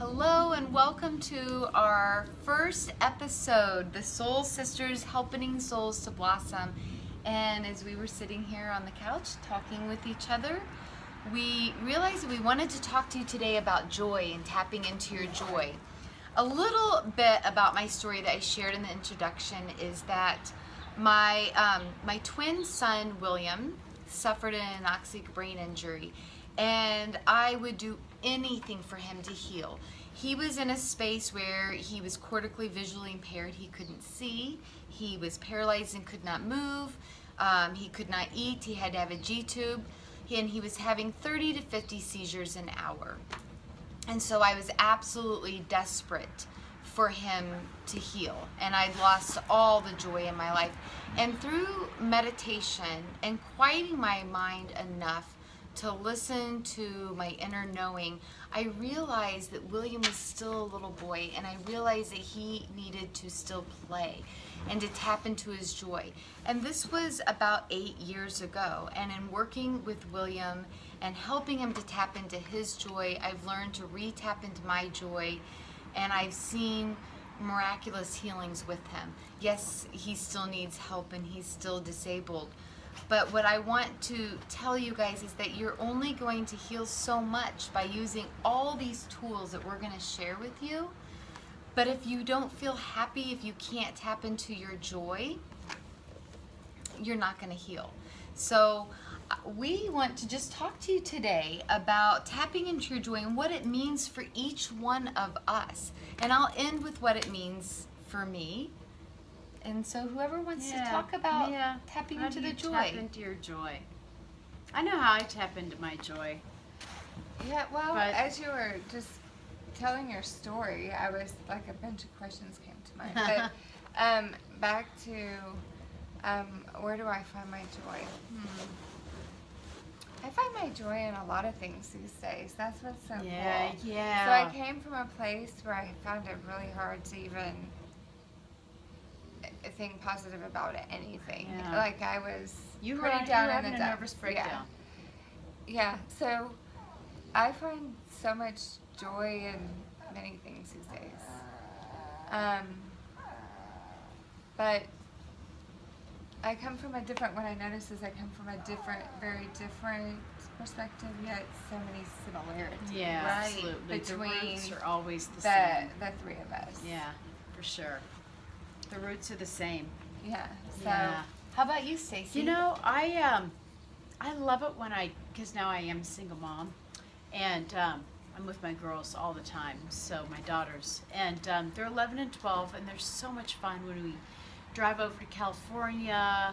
Hello and welcome to our first episode, the Soul Sisters Helping Souls to Blossom. And as we were sitting here on the couch talking with each other, we realized that we wanted to talk to you today about joy and tapping into your joy. A little bit about my story that I shared in the introduction is that my twin son, William, suffered an anoxic brain injury. And I would do anything for him to heal. He was in a space where he was cortically visually impaired. He couldn't see. He was paralyzed and could not move. He could not eat. He had to have a G-tube. And he was having 30 to 50 seizures an hour. And so I was absolutely desperate for him to heal. And I'd lost all the joy in my life. And through meditation and quieting my mind enough to listen to my inner knowing, I realized that William was still a little boy, and I realized that he needed to still play and to tap into his joy. And this was about 8 years ago, and in working with William and helping him to tap into his joy, I've learned to re-tap into my joy, and I've seen miraculous healings with him. Yes, he still needs help and he's still disabled. But what I want to tell you guys is that you're only going to heal so much by using all these tools that we're going to share with you. But if you don't feel happy, if you can't tap into your joy, you're not going to heal. So we want to just talk to you today about tapping into your joy and what it means for each one of us. And I'll end with what it means for me. And so whoever wants to talk about tapping into the joy. Tap into your joy. I know how I tap into my joy. Yeah, well, as you were just telling your story, I was like, a bunch of questions came to mind. But back to where do I find my joy? I find my joy in a lot of things these days. That's what's so cool. Yeah. So I came from a place where I found it really hard to even think positive about anything. Yeah. Like I was You pretty were down in having the a dumps. nervous breakdown. Yeah. So I find so much joy in many things these days. But I come from a different, what I notice is I come from a different, very different perspective, yet so many similarities. Yeah, Right. absolutely. Between the roots are always the same. the three of us. Yeah, for sure. The roots are the same. Yeah. So How about you, Staci? You know, I love it when because now I am a single mom, and I'm with my girls all the time, so my daughters, and they're 11 and 12, and they're so much fun when we drive over to California,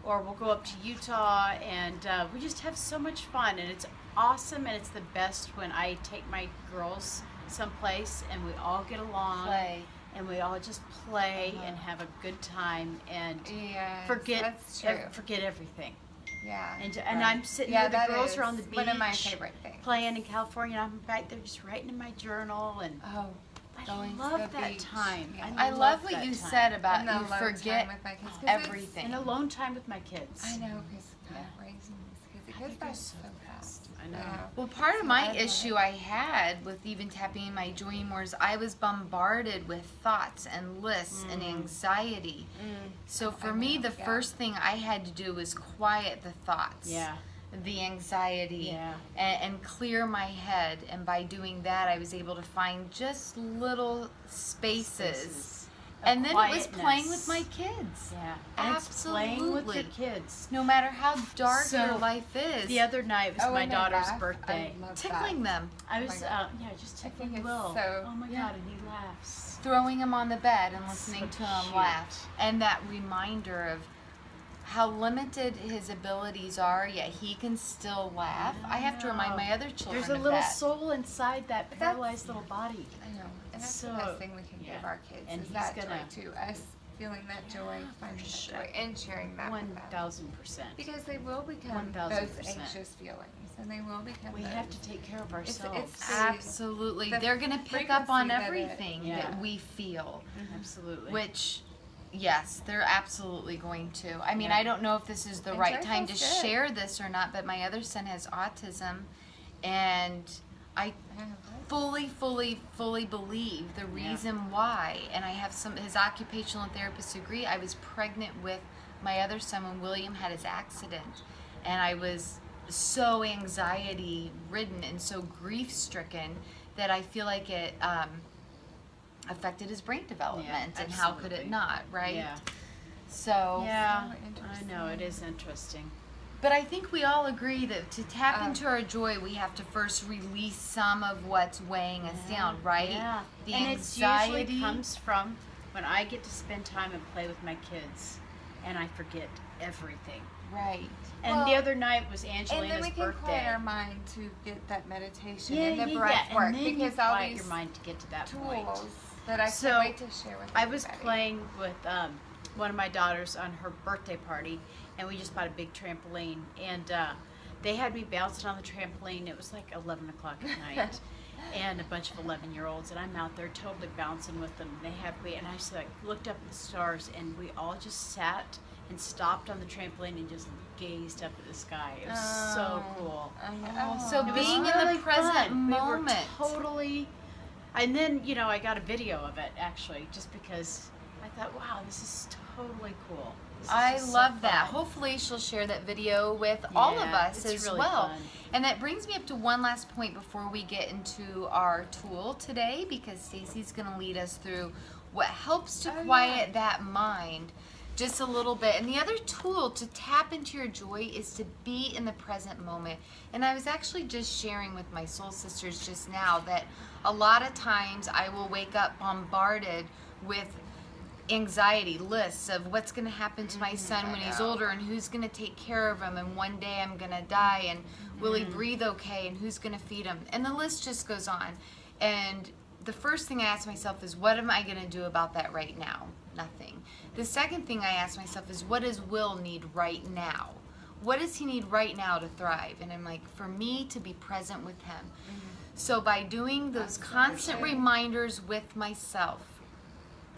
or we'll go up to Utah, and we just have so much fun, and it's awesome, and it's the best when I take my girls someplace, and we all get along. Play. And we all just play and have a good time and yes, forget that's true. forget everything. Yeah. And I'm sitting here, the that girls is are on the beach, one of my favorite things. playing in California, and I'm back there just writing in my journal, and Oh, I going to love the that beach. time. Yeah. I love what that you time. said about And the you alone forget time with my kids, 'cause everything. And alone time with my kids. I know, because raising these kids, it goes think by it's so so fast. I know. Well, part of So my I love issue it. I had with even tapping in my joy more is I was bombarded with thoughts and lists and anxiety. So for I me, know, the yeah. first thing I had to do was quiet the thoughts, Yeah. the anxiety, Yeah. and clear my head. And by doing that, I was able to find just little spaces. And then it was playing with my kids. Yeah. And it's playing with your Absolutely. kids. No matter how dark So, your life is, The other night was my and they daughter's laugh. birthday. I love tickling that. them, I my was, God. just I think tickling it's Will. so- Oh my Yeah. God, and he laughs. throwing him on the bed and That's listening so to him cute. laugh. And that reminder of how limited his abilities are, yet he can still laugh. I have to remind my other children There's a of little that. soul inside that But paralyzed little body. I know, and that's So, the best thing we can yeah. give our kids And is he's that gonna- joy to us, feeling that joy, finding that sure. joy, and sharing that with them. 1,000%. Because they will become 1,000%. those anxious feelings, and they will become We those. have to take care of ourselves. it's Absolutely. the They're going to pick up on frequency that it- everything Yeah. that we feel, Absolutely. which, yes, they're absolutely going to. I mean, Yeah. I don't know if this is the And right joy time to feels good. share this or not, but my other son has autism, and I fully believe the reason why, and I have his occupational therapists agree. I was pregnant with my other son when William had his accident, and I was so anxiety ridden and so grief stricken that I feel like it affected his brain development. And how could it not, right? Yeah. So yeah, I know, it is interesting. But I think we all agree that to tap into our joy, we have to first release some of what's weighing us down, right? Yeah. The and anxiety it usually comes from when I get to spend time and play with my kids, and I forget everything. Right. And the other night was Angelina's birthday. And then we can quiet our mind to get that meditation and the breath work. And then because you all quiet these your mind to get to that tools point. That I can't wait to share with everybody. I was playing with one of my daughters on her birthday party, and we just bought a big trampoline, and they had me bouncing on the trampoline. It was like 11 o'clock at night, and a bunch of 11-year-olds, and I'm out there totally bouncing with them. They had me, and I just like looked up at the stars, and we all just sat and stopped on the trampoline and just gazed up at the sky. It was so cool. So being in the present moment. We were totally. And then, I got a video of it, actually, just because I thought, wow, this is totally cool. I love that. Hopefully she'll share that video with all of us as really well. Fun. And that brings me up to one last point before we get into our tool today, because Staci's going to lead us through what helps to quiet that mind just a little bit. And the other tool to tap into your joy is to be in the present moment. And I was actually just sharing with my soul sisters just now that a lot of times I will wake up bombarded with anxiety lists of what's going to happen to my son when he's older, and who's going to take care of him, and one day I'm going to die, and will he breathe okay, and who's going to feed him, and the list just goes on. And the first thing I ask myself is, what am I going to do about that right now? Nothing. The second thing I ask myself is, what does Will need right now? What does he need right now to thrive? And I'm like, for me to be present with him. So by doing those constant reminders with myself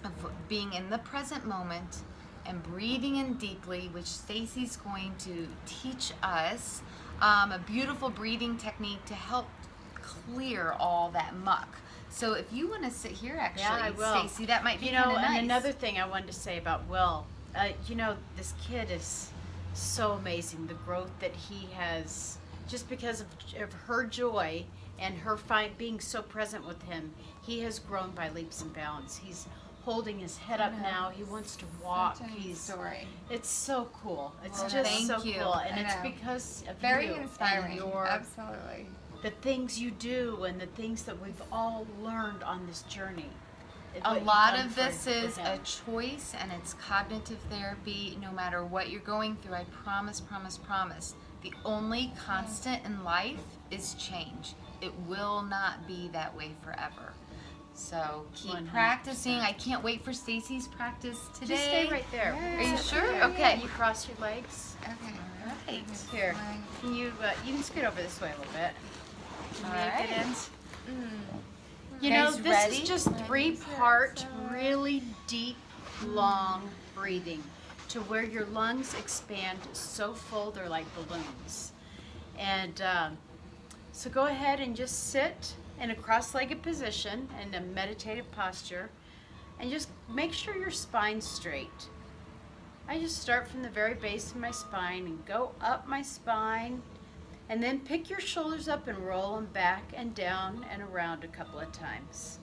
of being in the present moment and breathing in deeply, which Staci's going to teach us a beautiful breathing technique to help clear all that muck. So if you want to sit here, actually, Staci, that might be kind of nice. And another thing I wanted to say about Will, this kid is so amazing. The growth that he has, just because of her joy and her being so present with him, he has grown by leaps and bounds. He's holding his head up now. He wants to walk. It's so cool. It's just so cool, and it's because of very you inspiring. And Absolutely. The things you do and the things that we've all learned on this journey. A lot of this is a choice, and it's cognitive therapy. No matter what you're going through, I promise. The only constant in life is change. It will not be that way forever. So keep 100%. Practicing. I can't wait for Staci's practice today. Just stay right there. Are you sure? Yeah. Okay. You cross your legs. Okay. All right. Here. Can you can scoot over this way a little bit. All Make it right. in. Guys This ready? is just 3-part, really deep, long breathing to where your lungs expand so full they're like balloons. And so go ahead and just sit in a cross-legged position in a meditative posture, and just make sure your spine's straight. I just start from the very base of my spine and go up my spine, and then pick your shoulders up and roll them back and down and around a couple of times.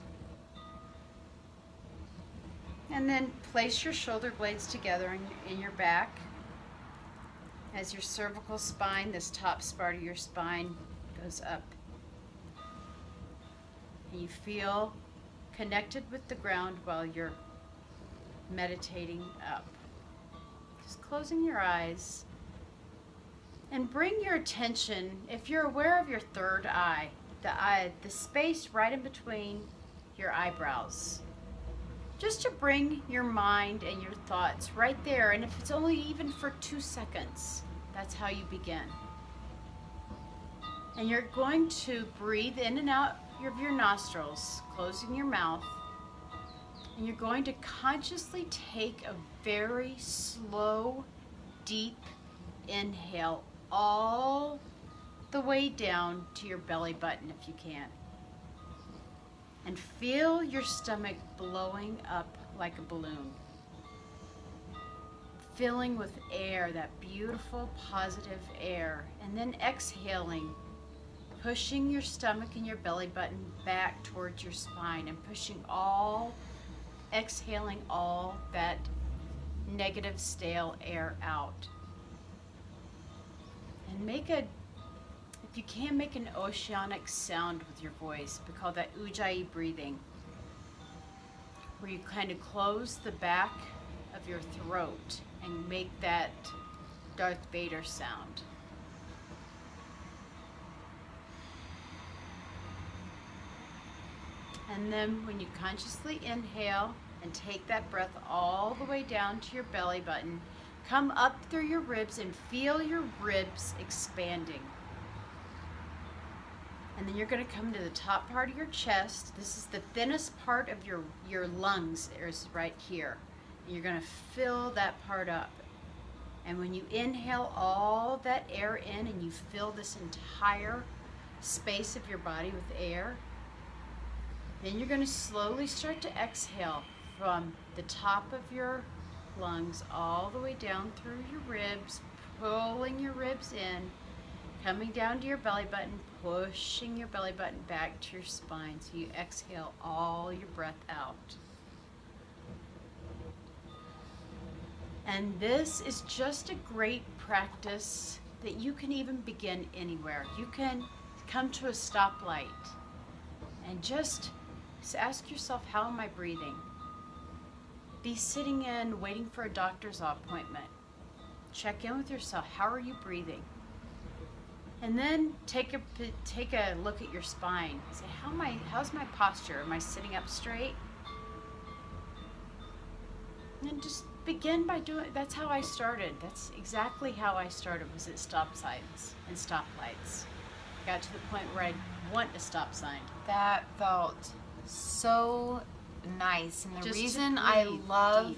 And then place your shoulder blades together in your back as your cervical spine, this top part of your spine, goes up. And you feel connected with the ground while you're meditating up. Just closing your eyes. And bring your attention, if you're aware of your third eye, the space right in between your eyebrows, just to bring your mind and your thoughts right there. And if it's only even for 2 seconds, that's how you begin. And you're going to breathe in and out of your nostrils, closing your mouth. And you're going to consciously take a very slow, deep inhale all the way down to your belly button if you can. And feel your stomach blowing up like a balloon. Filling with air, that beautiful positive air. And then exhaling, pushing your stomach and your belly button back towards your spine and exhaling all that negative stale air out. And if you can, make an oceanic sound with your voice. We call that ujjayi breathing, where you kind of close the back of your throat and make that Darth Vader sound. And then when you consciously inhale and take that breath all the way down to your belly button, come up through your ribs and feel your ribs expanding. And then you're going to come to the top part of your chest. This is the thinnest part of your lungs, is right here. And you're going to fill that part up. And when you inhale all that air in and you fill this entire space of your body with air, then you're going to slowly start to exhale from the top of your lungs all the way down through your ribs, pulling your ribs in, coming down to your belly button, pushing your belly button back to your spine so you exhale all your breath out. And this is just a great practice that you can even begin anywhere. You can come to a stoplight and just ask yourself, how am I breathing? Be sitting in, waiting for a doctor's appointment. Check in with yourself. How are you breathing? And then take a look at your spine. Say, how's my posture? Am I sitting up straight? And then just begin by doing. That's how I started. That's exactly how I started. Was at stop signs and stoplights. I got to the point where I want a stop sign. That felt so nice, and the Just reason to I breathe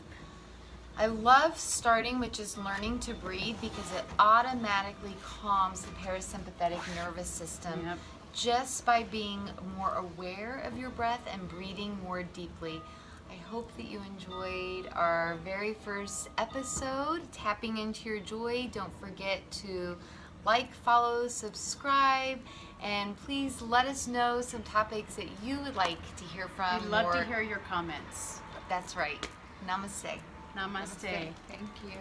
love starting with just learning to breathe, because it automatically calms the parasympathetic nervous system. Yep. Just by being more aware of your breath and breathing more deeply. I hope that you enjoyed our very first episode, Tapping Into Your Joy. Don't forget to like, follow, subscribe, and please let us know some topics that you would like to hear from. We'd love to hear your comments. That's right. Namaste. Namaste. Thank you.